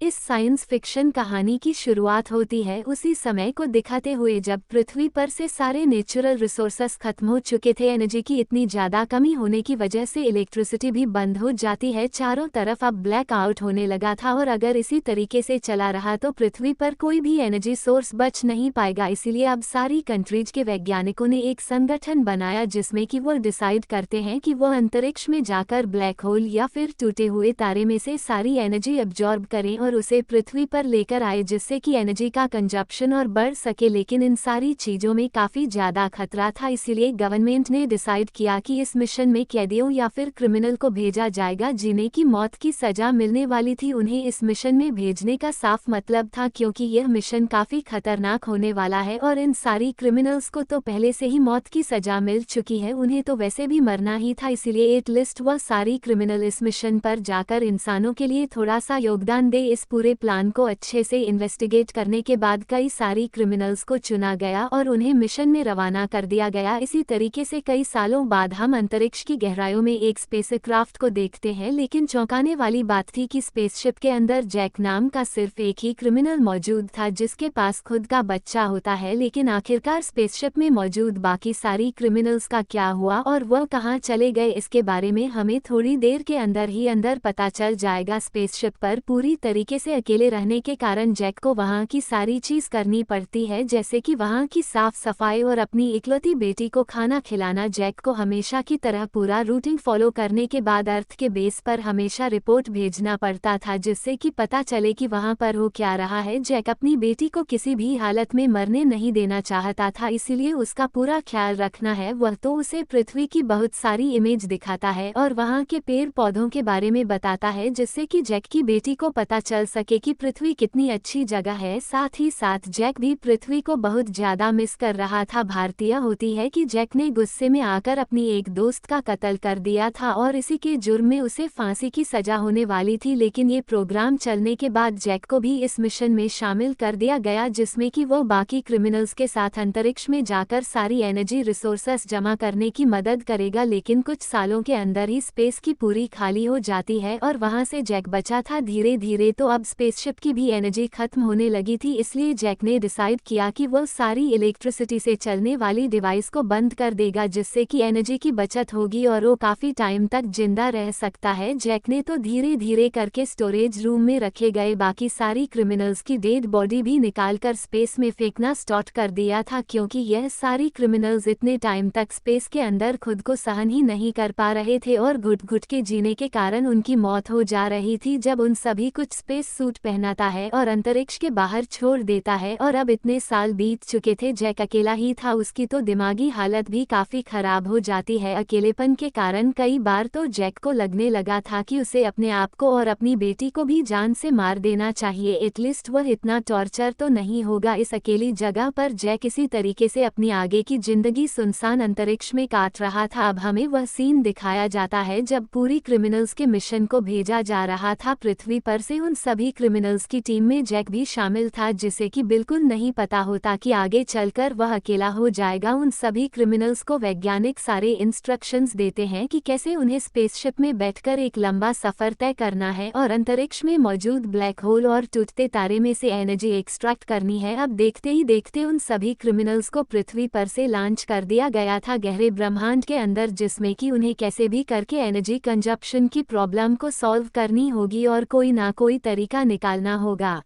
इस science fiction कहानी की शुरुआत होती है उसी समय को दिखाते हुए जब पृथ्वी पर से सारे नेचुरल रिसोर्सेस खत्म हो चुके थे। एनर्जी की इतनी ज़्यादा कमी होने की वजह से इलेक्ट्रिसिटी भी बंद हो जाती है। चारों तरफ अब ब्लैक आउट होने लगा था और अगर इसी तरीके से चला रहा तो पृथ्वी पर कोई भी एनर्जी सोर्स बच नहीं पाएगा। इसीलिए अब सारी कंट्रीज के वैज्ञानिकों ने एक संगठन बनाया जिसमें कि वो डिसाइड करते हैं कि वो अंतरिक्ष में जाकर ब्लैक होल या फिर टूटे हुए तारे में से सारी एनर्जी एब्जॉर्ब करें और उसे पृथ्वी पर लेकर आए जिससे कि एनर्जी का कंजप्शन और बढ़ सके। लेकिन इन सारी चीज़ों में काफ़ी ज़्यादा खतरा था, इसीलिए गवर्नमेंट ने डिसाइड किया कि इस मिशन में कैदियों या फिर क्रिमिनल को भेजा जाएगा जिन्हें की मौत की सज़ा मिलने वाली थी। उन्हें इस मिशन में भेजने का साफ मतलब था क्योंकि यह मिशन काफ़ी खतरनाक होने वाला है और इन सारी क्रिमिनल्स को तो पहले से ही मौत की सज़ा मिल चुकी है, उन्हें तो वैसे भी मरना ही था। इसीलिए एटलीस्ट वह सारी क्रिमिनल इस मिशन पर जाकर इंसानों के लिए थोड़ा सा योगदान दे। इस पूरे प्लान को अच्छे से इन्वेस्टिगेट करने के बाद कई सारी क्रिमिनल्स को चुना गया और उन्हें मिशन में रवाना कर दिया गया। इसी तरीके से कई सालों बाद हम अंतरिक्ष की गहराइयों में एक स्पेसक्राफ्ट को देखते हैं, लेकिन चौंकाने वाली बात थी कि स्पेसशिप के अंदर जैक नाम का सिर्फ एक ही क्रिमिनल मौजूद था जिसके पास खुद का बच्चा होता है। लेकिन आखिरकार स्पेसशिप में मौजूद बाकी सारी क्रिमिनल्स का क्या हुआ और वह कहां चले गए, इसके बारे में हमें थोड़ी देर के अंदर ही पता चल जाएगा। स्पेसशिप पर पूरी तरीके से अकेले रहने के कारण जैक को वहां की सारी चीज करनी पड़ती है, जैसे कि वहां की साफ सफाई और अपनी इकलौती बेटी को खाना खिलाना। जैक को हमेशा की तरह पूरा रूटीन फॉलो करने के बाद अर्थ के बेस पर हमेशा रिपोर्ट भेजना पड़ता था जिससे कि पता चले कि वहां पर हो क्या रहा है। जैक अपनी बेटी को किसी भी हालत में मरने नहीं देना चाहता था, इसीलिए उसका पूरा ख्याल रखना है। वह तो उसे पृथ्वी की बहुत सारी इमेज दिखाता है और वहां के पेड़ पौधों के बारे में बताता है जिससे कि जैक की बेटी को पता चल सके कि पृथ्वी कितनी अच्छी जगह है। साथ ही साथ जैक भी पृथ्वी को बहुत ज्यादा मिस कर रहा था। भारतीय होती है कि जैक ने गुस्से में आकर अपनी एक दोस्त का कत्ल कर दिया था और इसी के जुर्म में उसे फांसी की सजा होने वाली थी, लेकिन ये प्रोग्राम चलने के बाद जैक को भी इस मिशन में शामिल कर दिया गया जिसमें कि वो बाकी क्रिमिनल्स के साथ अंतरिक्ष में जाकर सारी एनर्जी रिसोर्सेस जमा करने की मदद करेगा। लेकिन कुछ सालों के अंदर ही स्पेस की पूरी खाली हो जाती है और वहां से जैक बचा था। धीरे धीरे तो अब स्पेसशिप की भी एनर्जी खत्म होने लगी थी, इसलिए जैक ने डिसाइड किया कि वह सारी इलेक्ट्रिसिटी से चलने वाली डिवाइस को बंद कर देगा जिससे कि एनर्जी की बचत होगी और वो काफी टाइम तक जिंदा रह सकता है। जैक ने तो धीरे धीरे करके स्टोरेज रूम में रखे गए बाकी सारी क्रिमिनल्स की डेड बॉडी भी निकालकर स्पेस में फेंकना स्टार्ट कर दिया था क्योंकि यह सारी क्रिमिनल्स इतने टाइम तक स्पेस के अंदर खुद को सहन ही नहीं कर पा रहे थे और घुट घुट के जीने के कारण उनकी मौत हो जा रही थी। जब उन सभी कुछ स्पेस सूट पहनाता है और अंतरिक्ष के बाहर छोड़ देता है और अब इतने साल बीत चुके थे, जैक अकेला ही था। उसकी तो दिमागी हालत भी काफी खराब हो जाती है। अकेलेपन के कारण कई बार तो जैक को लगने लगा था कि उसे अपने आप को और अपनी बेटी को भी जान से मार देना चाहिए, एटलीस्ट वह इतना टॉर्चर तो नहीं होगा इस अकेली जगह पर। जैक इसी तरीके से अपनी आगे की जिंदगी सुनसान अंतरिक्ष में काट रहा था। अब हमें वह सीन दिखाया जाता है जब पूरी क्रिमिनल्स के मिशन को भेजा जा रहा था पृथ्वी पर से। उन सभी क्रिमिनल्स की टीम में जैक भी शामिल था जिसे कि बिल्कुल नहीं पता होता कि आगे चलकर वह अकेला हो जाएगा। उन सभी क्रिमिनल्स को वैज्ञानिक सारे इंस्ट्रक्शंस देते हैं कि कैसे उन्हें स्पेसशिप में बैठकर एक लंबा सफर तय करना है और अंतरिक्ष में मौजूद ब्लैक होल और टूटते तारे में से एनर्जी एक्सट्रैक्ट करनी है। अब देखते ही देखते उन सभी क्रिमिनल्स को पृथ्वी पर से लॉन्च कर दिया गया था गहरे ब्रह्मांड के अंदर, जिसमें कि उन्हें कैसे भी करके एनर्जी कंजप्शन की प्रॉब्लम को सॉल्व करनी होगी और कोई ना कोई तरीका निकालना होगा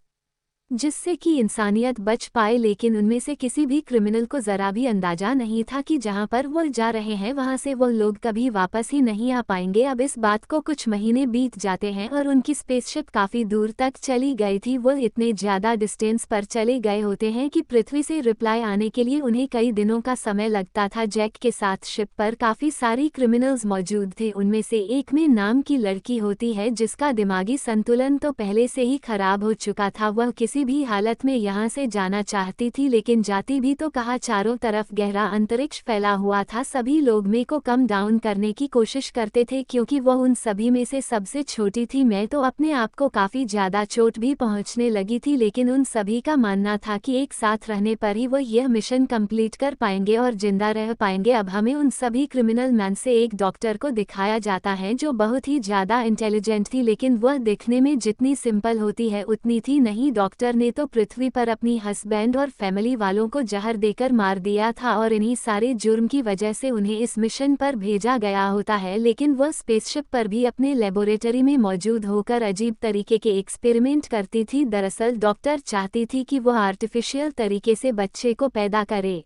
जिससे कि इंसानियत बच पाए। लेकिन उनमें से किसी भी क्रिमिनल को जरा भी अंदाजा नहीं था कि जहां पर वो जा रहे हैं वहां से वो लोग कभी वापस ही नहीं आ पाएंगे। अब इस बात को कुछ महीने बीत जाते हैं और उनकी स्पेसशिप काफी दूर तक चली गई थी। वो इतने ज्यादा डिस्टेंस पर चले गए होते हैं कि पृथ्वी से रिप्लाई आने के लिए उन्हें कई दिनों का समय लगता था। जैक के साथ शिप पर काफी सारी क्रिमिनल्स मौजूद थे। उनमें से एक में नाम की लड़की होती है जिसका दिमागी संतुलन तो पहले से ही खराब हो चुका था। वह किसी किसी भी हालत में यहाँ से जाना चाहती थी, लेकिन जाती भी तो कहाँ, चारों तरफ गहरा अंतरिक्ष फैला हुआ था। सभी लोग मैं को कम डाउन करने की कोशिश करते थे क्योंकि वह उन सभी में से सबसे छोटी थी। मैं तो अपने आप को काफ़ी ज़्यादा चोट भी पहुँचने लगी थी, लेकिन उन सभी का मानना था कि एक साथ रहने पर ही वो यह मिशन कंप्लीट कर पाएंगे और जिंदा रह पाएंगे। अब हमें उन सभी क्रिमिनल मैन से एक डॉक्टर को दिखाया जाता है जो बहुत ही ज़्यादा इंटेलिजेंट थी, लेकिन वह दिखने में जितनी सिंपल होती है उतनी थी नहीं। डॉक्टर ने तो पृथ्वी पर अपनी हस्बैंड और फैमिली वालों को जहर देकर मार दिया था और इन्हीं सारे जुर्म की वजह से उन्हें इस मिशन पर भेजा गया होता है। लेकिन वह स्पेसशिप पर भी अपने लेबोरेटरी में मौजूद होकर अजीब तरीके के एक्सपेरिमेंट करती थी। दरअसल डॉक्टर चाहती थी कि वह आर्टिफिशियल तरीके से बच्चे को पैदा करे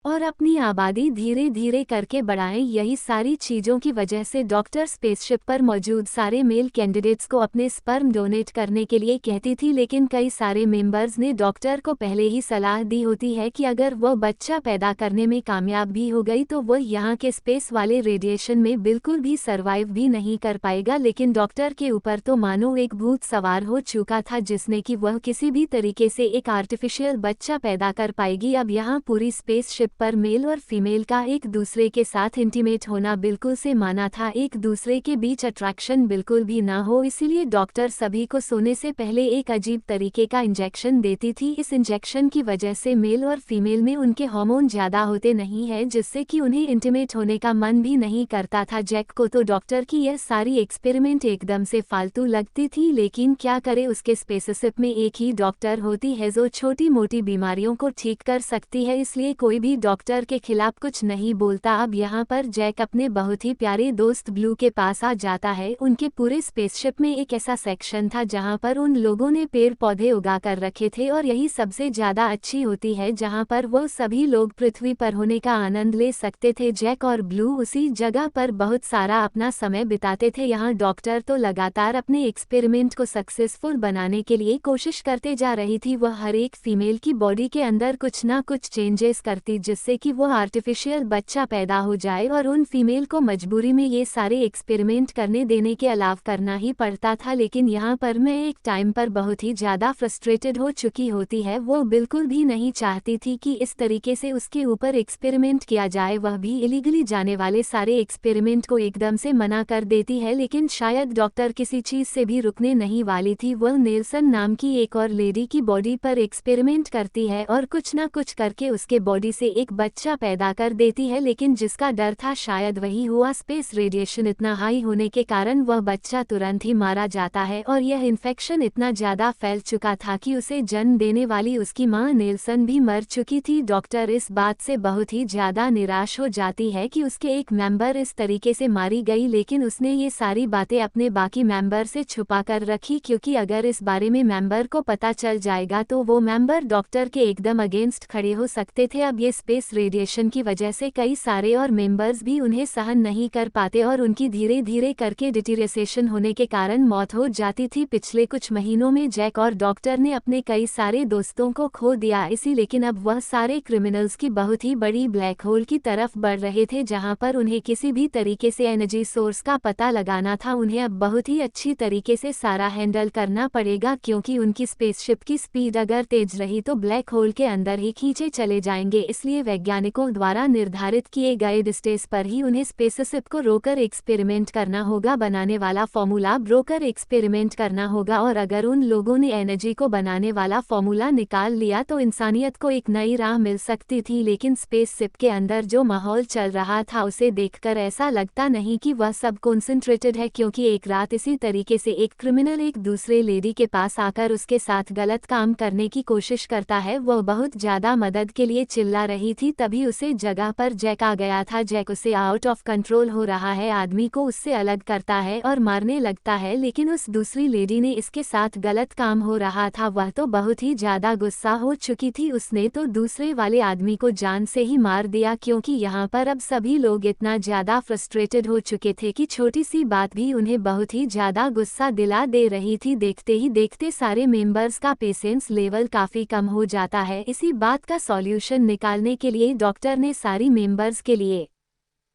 और अपनी आबादी धीरे धीरे करके बढ़ाएं। यही सारी चीज़ों की वजह से डॉक्टर स्पेसशिप पर मौजूद सारे मेल कैंडिडेट्स को अपने स्पर्म डोनेट करने के लिए कहती थी, लेकिन कई सारे मेंबर्स ने डॉक्टर को पहले ही सलाह दी होती है कि अगर वह बच्चा पैदा करने में कामयाब भी हो गई तो वह यहाँ के स्पेस वाले रेडिएशन में बिल्कुल भी सर्वाइव भी नहीं कर पाएगा। लेकिन डॉक्टर के ऊपर तो मानो एक भूत सवार हो चुका था जिसने कि वह किसी भी तरीके से एक आर्टिफिशियल बच्चा पैदा कर पाएगी। अब यहाँ पूरी स्पेसशिप पर मेल और फीमेल का एक दूसरे के साथ इंटीमेट होना बिल्कुल से माना था, एक दूसरे के बीच अट्रैक्शन बिल्कुल भी ना हो। इसीलिए डॉक्टर सभी को सोने से पहले एक अजीब तरीके का इंजेक्शन देती थी। इस इंजेक्शन की वजह से मेल और फीमेल में उनके हार्मोन ज़्यादा होते नहीं है, जिससे कि उन्हें इंटीमेट होने का मन भी नहीं करता था। जैक को तो डॉक्टर की यह सारी एक्सपेरिमेंट एकदम से फालतू लगती थी, लेकिन क्या करे, उसके स्पेसशिप में एक ही डॉक्टर होती है जो छोटी मोटी बीमारियों को ठीक कर सकती है, इसलिए कोई भी डॉक्टर के खिलाफ कुछ नहीं बोलता। अब यहाँ पर जैक अपने बहुत ही प्यारे दोस्त ब्लू के पास आ जाता है। उनके पूरे स्पेसशिप में एक ऐसा सेक्शन था जहाँ पर उन लोगों ने पेड़ पौधे उगा कर रखे थे और यही सबसे ज़्यादा अच्छी होती है जहाँ पर वो सभी लोग पृथ्वी पर होने का आनंद ले सकते थे। जैक और ब्लू उसी जगह पर बहुत सारा अपना समय बिताते थे। यहाँ डॉक्टर तो लगातार अपने एक्सपेरिमेंट को सक्सेसफुल बनाने के लिए कोशिश करते जा रही थी। वह हर एक फीमेल की बॉडी के अंदर कुछ ना कुछ चेंजेस करती जिससे कि वो आर्टिफिशियल बच्चा पैदा हो जाए और उन फीमेल को मजबूरी में ये सारे एक्सपेरिमेंट करने देने के अलावा करना ही पड़ता था। लेकिन यहाँ पर मैं एक टाइम पर बहुत ही ज़्यादा फ्रस्ट्रेटेड हो चुकी होती है। वो बिल्कुल भी नहीं चाहती थी कि इस तरीके से उसके ऊपर एक्सपेरिमेंट किया जाए, वह भी इलीगली जाने वाले सारे एक्सपेरिमेंट को एकदम से मना कर देती है। लेकिन शायद डॉक्टर किसी चीज़ से भी रुकने नहीं वाली थी। वह नेल्सन नाम की एक और लेडी की बॉडी पर एक्सपेरिमेंट करती है और कुछ ना कुछ करके उसके बॉडी से एक बच्चा पैदा कर देती है, लेकिन जिसका डर था शायद वही हुआ। स्पेस रेडिएशन इतना हाई होने के कारण वह बच्चा तुरंत ही मारा जाता है और यह इन्फेक्शन इतना ज़्यादा फैल चुका था कि उसे जन्म देने वाली उसकी मां नेल्सन भी मर चुकी थी। डॉक्टर इस बात से बहुत ही ज़्यादा निराश हो जाती है कि उसके एक मेंबर इस तरीके से मारी गई, लेकिन उसने ये सारी बातें अपने बाकी मेंबर से छुपा कर रखी क्योंकि अगर इस बारे में मेंबर को पता चल जाएगा तो वो मेंबर डॉक्टर के एकदम अगेंस्ट खड़े हो सकते थे। अब ये स्पेस रेडिएशन की वजह से कई सारे और मेंबर्स भी उन्हें सहन नहीं कर पाते और उनकी धीरे धीरे करके डिटीरियरेशन होने के कारण मौत हो जाती थी। पिछले कुछ महीनों में जैक और डॉक्टर ने अपने कई सारे दोस्तों को खो दिया इसी लेकिन अब वह सारे क्रिमिनल्स की बहुत ही बड़ी ब्लैक होल की तरफ बढ़ रहे थे जहां पर उन्हें किसी भी तरीके से एनर्जी सोर्स का पता लगाना था। उन्हें अब बहुत ही अच्छी तरीके से सारा हैंडल करना पड़ेगा क्योंकि उनकी स्पेसशिप की स्पीड अगर तेज रही तो ब्लैक होल के अंदर ही खींचे चले जाएंगे। इसलिए वैज्ञानिकों द्वारा निर्धारित किए गए डिस्टेंस पर ही उन्हें स्पेसशिप को रोकर एक्सपेरिमेंट करना होगा। बनाने वाला फॉर्मूला रोकर एक्सपेरिमेंट करना होगा और अगर उन लोगों ने एनर्जी को बनाने वाला फॉर्मूला निकाल लिया तो इंसानियत को एक नई राह मिल सकती थी। लेकिन स्पेसशिप के अंदर जो माहौल चल रहा था उसे देखकर ऐसा लगता नहीं कि वह सब कॉन्सेंट्रेटेड है क्योंकि एक रात इसी तरीके से एक क्रिमिनल एक दूसरे लेडी के पास आकर उसके साथ गलत काम करने की कोशिश करता है। वह बहुत ज़्यादा मदद के लिए चिल्ला रही थी तभी उसे जगह पर जैक आ गया था। जैक उसे आउट ऑफ कंट्रोल हो रहा है आदमी को उससे अलग करता है और मारने लगता है, लेकिन उस दूसरी लेडी ने इसके साथ गलत काम हो रहा था। वह तो बहुत ही ज़्यादा गुस्सा हो चुकी थी, उसने तो दूसरे वाले आदमी को जान से ही मार दिया क्योंकि यहाँ पर अब सभी लोग इतना ज़्यादा फ्रस्ट्रेटेड हो चुके थे कि छोटी सी बात भी उन्हें बहुत ही ज़्यादा गुस्सा दिला दे रही थी। देखते ही देखते सारे मेंबर्स का पेशेंस लेवल काफ़ी कम हो जाता है। इसी बात का सॉल्यूशन निकालने के लिए डॉक्टर ने सारी मेंबर्स के लिए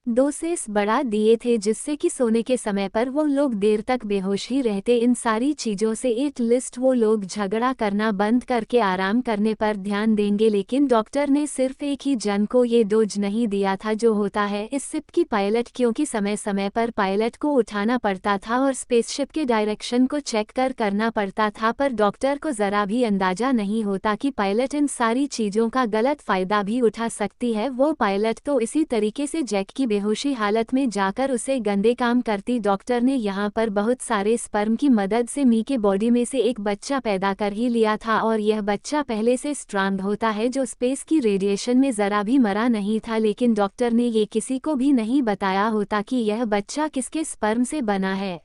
2 बढ़ा दिए थे जिससे कि सोने के समय पर वो लोग देर तक बेहोश ही रहते। इन सारी चीज़ों से एट लिस्ट वो लोग झगड़ा करना बंद करके आराम करने पर ध्यान देंगे। लेकिन डॉक्टर ने सिर्फ एक ही जन को ये डोज नहीं दिया था जो होता है इस शिप की पायलट, क्योंकि समय समय पर पायलट को उठाना पड़ता था और स्पेसशिप के डायरेक्शन को चेक करना पड़ता था। पर डॉक्टर को ज़रा भी अंदाजा नहीं होता कि पायलट इन सारी चीज़ों का गलत फ़ायदा भी उठा सकती है। वो पायलट तो इसी तरीके से जैक की बेहोशी हालत में जाकर उसे गंदे काम करती। डॉक्टर ने यहाँ पर बहुत सारे स्पर्म की मदद से मी के बॉडी में से एक बच्चा पैदा कर ही लिया था और यह बच्चा पहले से स्ट्रांग होता है जो स्पेस की रेडिएशन में ज़रा भी मरा नहीं था। लेकिन डॉक्टर ने ये किसी को भी नहीं बताया होता कि यह बच्चा किसके स्पर्म से बना है।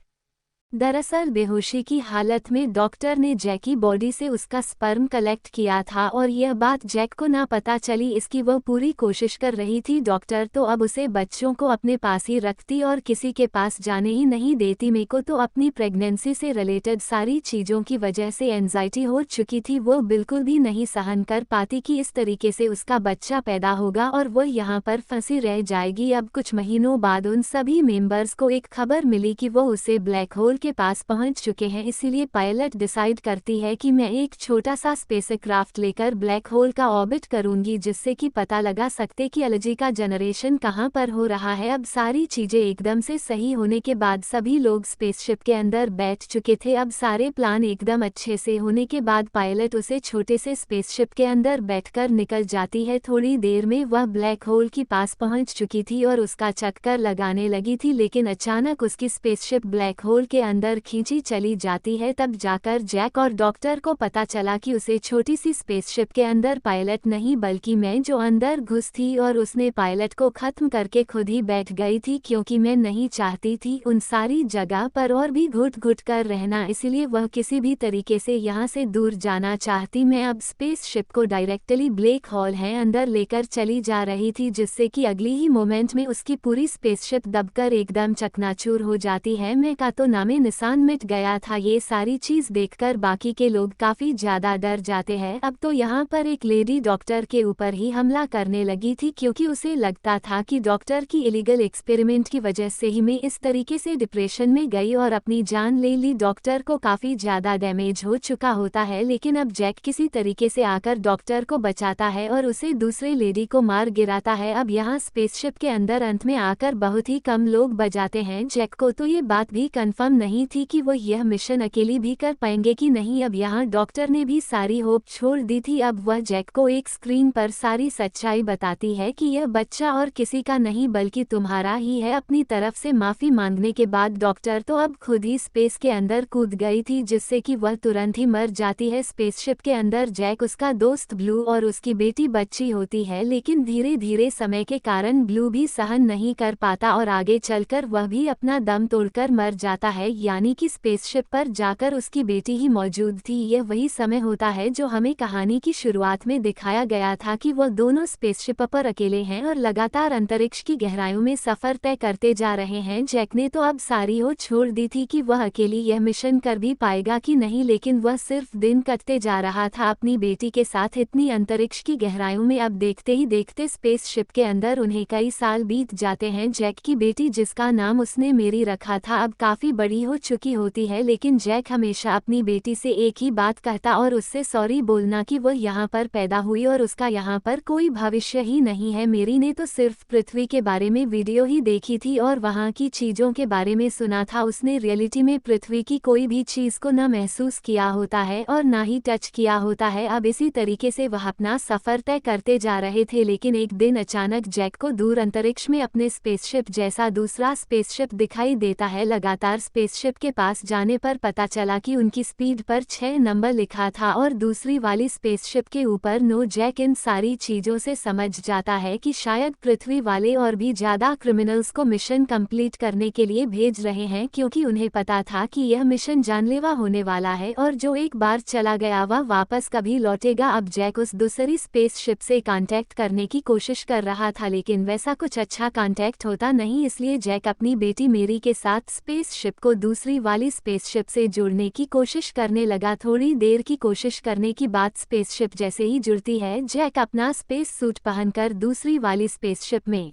दरअसल बेहोशी की हालत में डॉक्टर ने जैक की बॉडी से उसका स्पर्म कलेक्ट किया था और यह बात जैक को ना पता चली, इसकी वह पूरी कोशिश कर रही थी। डॉक्टर तो अब उसे बच्चों को अपने पास ही रखती और किसी के पास जाने ही नहीं देती। मेरे को तो अपनी प्रेगनेंसी से रिलेटेड सारी चीज़ों की वजह से एंजाइटी हो चुकी थी। वो बिल्कुल भी नहीं सहन कर पाती कि इस तरीके से उसका बच्चा पैदा होगा और वो यहाँ पर फंसी रह जाएगी। अब कुछ महीनों बाद उन सभी मेंबर्स को एक खबर मिली कि वो उसे ब्लैक होल के पास पहुंच चुके हैं। इसीलिए पायलट डिसाइड करती है कि मैं एक छोटा सा स्पेसक्राफ्ट लेकर ब्लैक होल का ऑर्बिट करूंगी जिससे कि पता लगा सकते कि एनर्जी का जनरेशन कहां पर हो रहा है। अब सारी चीजें एकदम से सही होने के बाद सभी लोग स्पेसशिप के अंदर बैठ चुके थे। अब सारे प्लान एकदम अच्छे से होने के बाद पायलट उसे छोटे से स्पेसशिप के अंदर बैठकर निकल जाती है। थोड़ी देर में वह ब्लैक होल के पास पहुंच चुकी थी और उसका चक्कर लगाने लगी थी, लेकिन अचानक उसकी स्पेसशिप ब्लैक होल के अंदर खींची चली जाती है। तब जाकर जैक और डॉक्टर को पता चला कि उसे छोटी सी स्पेसशिप के अंदर पायलट नहीं बल्कि मैं जो अंदर घुस थी और उसने पायलट को खत्म करके खुद ही बैठ गई थी, क्योंकि मैं नहीं चाहती थी उन सारी जगह पर और भी घुट घुट कर रहना, इसलिए वह किसी भी तरीके से यहाँ से दूर जाना चाहती। मैं अब स्पेसशिप को डायरेक्टली ब्लैक होल है अंदर लेकर चली जा रही थी, जिससे कि अगली ही मोमेंट में उसकी पूरी स्पेसशिप दबकर एकदम चकनाचूर हो जाती है। मैं का तो नामे निशान मिट गया था। ये सारी चीज देखकर बाकी के लोग काफी ज्यादा डर जाते हैं। अब तो यहाँ पर एक लेडी डॉक्टर के ऊपर ही हमला करने लगी थी, क्योंकि उसे लगता था कि डॉक्टर की इलीगल एक्सपेरिमेंट की वजह से ही मैं इस तरीके से डिप्रेशन में गई और अपनी जान ले ली। डॉक्टर को काफी ज्यादा डैमेज हो चुका होता है, लेकिन अब जैक किसी तरीके से आकर डॉक्टर को बचाता है और उसे दूसरे लेडी को मार गिराता है। अब यहाँ स्पेसशिप के अंदर अंत में आकर बहुत ही कम लोग बचाते हैं जैक को, तो ये बात भी कंफर्म नहीं थी कि वो यह मिशन अकेली भी कर पाएंगे कि नहीं। अब यहाँ डॉक्टर ने भी सारी होप छोड़ दी थी। अब वह जैक को एक स्क्रीन पर सारी सच्चाई बताती है कि यह बच्चा और किसी का नहीं बल्कि तुम्हारा ही है। अपनी तरफ से माफी मांगने के बाद डॉक्टर तो अब खुद ही स्पेस के अंदर कूद गई थी, जिससे कि वह तुरंत ही मर जाती है। स्पेसशिप के अंदर जैक, उसका दोस्त ब्लू और उसकी बेटी बच्ची होती है, लेकिन धीरे धीरे समय के कारण ब्लू भी सहन नहीं कर पाता और आगे चलकर वह भी अपना दम तोड़कर मर जाता है। यानी कि स्पेसशिप पर जाकर उसकी बेटी ही मौजूद थी। यह वही समय होता है जो हमें कहानी की शुरुआत में दिखाया गया था कि वह दोनों स्पेसशिप पर अकेले हैं और लगातार अंतरिक्ष की गहराइयों में सफर तय करते जा रहे हैं। जैक ने तो अब सारी हो छोड़ दी थी कि वह अकेली यह मिशन कर भी पाएगा कि नहीं, लेकिन वह सिर्फ दिन कटते जा रहा था अपनी बेटी के साथ इतनी अंतरिक्ष की गहराइयों में। अब देखते ही देखते स्पेसशिप के अंदर उन्हें कई साल बीत जाते हैं। जैक की बेटी, जिसका नाम उसने मेरी रखा था, अब काफी बड़ी हो चुकी होती है, लेकिन जैक हमेशा अपनी बेटी से एक ही बात कहता और उससे सॉरी बोलना कि वह यहाँ पर पैदा हुई और उसका यहाँ पर कोई भविष्य ही नहीं है। मेरी ने तो सिर्फ पृथ्वी के बारे में वीडियो ही देखी थी और वहाँ की चीज़ों के बारे में सुना था। उसने रियलिटी में पृथ्वी की कोई भी चीज़ को न महसूस किया होता है और ना ही टच किया होता है। अब इसी तरीके से वह अपना सफ़र तय करते जा रहे थे, लेकिन एक दिन अचानक जैक को दूर अंतरिक्ष में अपने स्पेसशिप जैसा दूसरा स्पेसशिप दिखाई देता है। लगातार स्पेसशिप के पास जाने पर पता चला कि उनकी स्पीड पर 6 नंबर लिखा था और दूसरी वाली स्पेसशिप के ऊपर नो। जैक इन सारी चीज़ों से समझ जाता है कि शायद पृथ्वी वाले और भी ज़्यादा क्रिमिनल्स को मिशन कंप्लीट करने के लिए भेज रहे हैं, क्योंकि उन्हें पता था कि यह मिशन जानलेवा होने वाला है और जो एक बार चला गया वह वापस कभी लौटेगा। अब जैक उस दूसरी स्पेसशिप से कांटेक्ट करने की कोशिश कर रहा था, लेकिन वैसा कुछ अच्छा कांटेक्ट होता नहीं, इसलिए जैक अपनी बेटी मेरी के साथ स्पेसशिप को दूसरी वाली स्पेसशिप से जोड़ने की कोशिश करने लगा। थोड़ी देर की कोशिश करने की बाद स्पेसशिप जैसे ही जुड़ती है, जैक अपना स्पेस सूट पहनकर दूसरी वाली स्पेसशिप में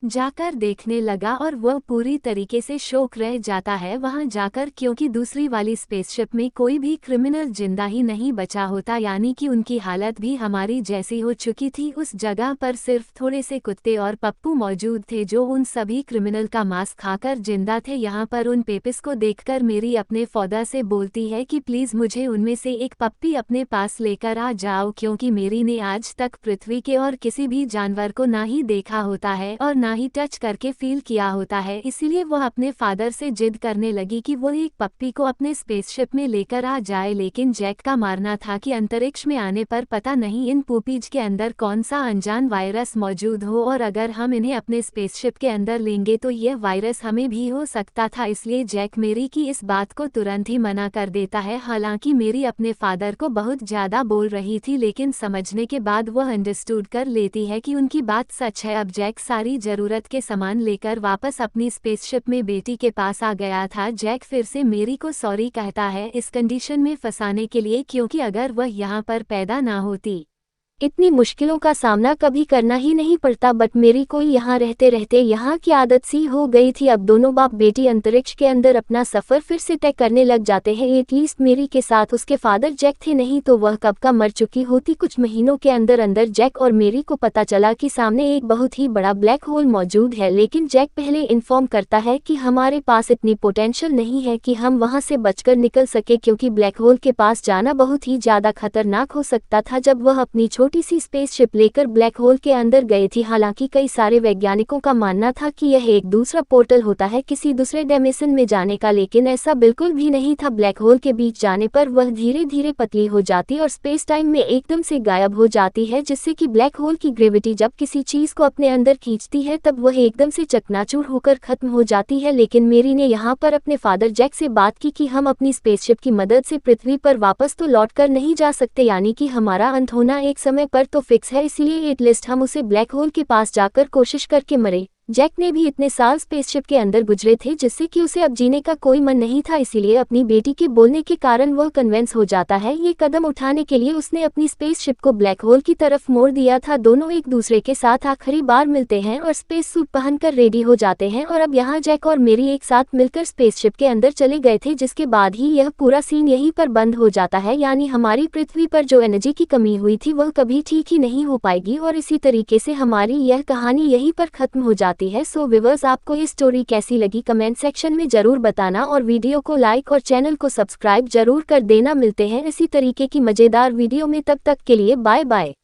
जाकर देखने लगा और वह पूरी तरीके से शॉक रह जाता है वहां जाकर, क्योंकि दूसरी वाली स्पेसशिप में कोई भी क्रिमिनल जिंदा ही नहीं बचा होता, यानी कि उनकी हालत भी हमारी जैसी हो चुकी थी। उस जगह पर सिर्फ थोड़े से कुत्ते और पप्पू मौजूद थे जो उन सभी क्रिमिनल का मांस खाकर जिंदा थे। यहाँ पर उन पेपिस को देखकर मेरी अपने फादर से बोलती है कि प्लीज मुझे उनमें से एक पप्पी अपने पास लेकर आ जाओ, क्योंकि मेरी ने आज तक पृथ्वी के और किसी भी जानवर को ना ही देखा होता है और ना ही टच करके फील किया होता है। इसीलिए वह अपने फादर से जिद करने लगी कि वो एक पप्पी को अपने स्पेसशिप में लेकर आ जाए। लेकिन जैक का मानना था कि अंतरिक्ष में आने पर पता नहीं इन पूपीज के अंदर कौन सा अनजान वायरस मौजूद हो, और अगर हम इन्हें अपने स्पेसशिप के अंदर लेंगे तो यह वायरस हमें भी हो सकता था। इसलिए जैक मेरी की इस बात को तुरंत ही मना कर देता है। हालांकि मेरी अपने फादर को बहुत ज्यादा बोल रही थी, लेकिन समझने के बाद वह अंडरस्टूड कर लेती है कि उनकी बात सच है। अब जैक सारी जरूरत के सामान लेकर वापस अपनी स्पेसशिप में बेटी के पास आ गया था। जैक फिर से मेरी को सॉरी कहता है इस कंडीशन में फंसाने के लिए, क्योंकि अगर वह यहाँ पर पैदा ना होती इतनी मुश्किलों का सामना कभी करना ही नहीं पड़ता। बट मेरी को यहाँ रहते रहते यहाँ की आदत सी हो गई थी। अब दोनों बाप बेटी अंतरिक्ष के अंदर अपना सफर फिर से तय करने लग जाते हैं। एटलीस्ट मेरी के साथ उसके फादर जैक थे, नहीं तो वह कब का मर चुकी होती। कुछ महीनों के अंदर अंदर जैक और मेरी को पता चला कि सामने एक बहुत ही बड़ा ब्लैक होल मौजूद है, लेकिन जैक पहले इन्फॉर्म करता है कि हमारे पास इतनी पोटेंशियल नहीं है कि हम वहां से बचकर निकल सके, क्योंकि ब्लैक होल के पास जाना बहुत ही ज्यादा खतरनाक हो सकता था। जब वह अपनी छोटी सी स्पेसशिप लेकर ब्लैक होल के अंदर गई थी, हालांकि कई सारे वैज्ञानिकों का मानना था कि यह एक दूसरा पोर्टल होता है किसी दूसरे डायमेंशन में जाने का, लेकिन ऐसा बिल्कुल भी नहीं था। ब्लैक होल के बीच जाने पर वह धीरे धीरे पतली हो जाती और स्पेस टाइम में एकदम से गायब हो जाती है, जिससे कि ब्लैक होल की ग्रेविटी जब किसी चीज को अपने अंदर खींचती है तब वह एकदम से चकनाचूर होकर खत्म हो जाती है। लेकिन मेरी ने यहाँ पर अपने फादर जैक से बात की कि हम अपनी स्पेसशिप की मदद से पृथ्वी पर वापस तो लौट कर नहीं जा सकते, यानी कि हमारा अंत होना एक समय पर तो फिक्स है, इसलिए एटलीस्ट हम उसे ब्लैक होल के पास जाकर कोशिश करके मरे। जैक ने भी इतने साल स्पेसशिप के अंदर गुजरे थे जिससे कि उसे अब जीने का कोई मन नहीं था, इसीलिए अपनी बेटी के बोलने के कारण वह कन्विंस हो जाता है। ये कदम उठाने के लिए उसने अपनी स्पेसशिप को ब्लैक होल की तरफ मोड़ दिया था। दोनों एक दूसरे के साथ आखिरी बार मिलते हैं और स्पेस सूट पहनकर रेडी हो जाते हैं, और अब यहाँ जैक और मेरी एक साथ मिलकर स्पेसशिप के अंदर चले गए थे, जिसके बाद ही यह पूरा सीन यहीं पर बंद हो जाता है। यानी हमारी पृथ्वी पर जो एनर्जी की कमी हुई थी वह कभी ठीक ही नहीं हो पाएगी, और इसी तरीके से हमारी यह कहानी यहीं पर खत्म हो जाती है। सो व्यूअर्स, आपको ये स्टोरी कैसी लगी कमेंट सेक्शन में जरूर बताना, और वीडियो को लाइक और चैनल को सब्सक्राइब जरूर कर देना। मिलते हैं इसी तरीके की मजेदार वीडियो में, तब तक के लिए बाय बाय।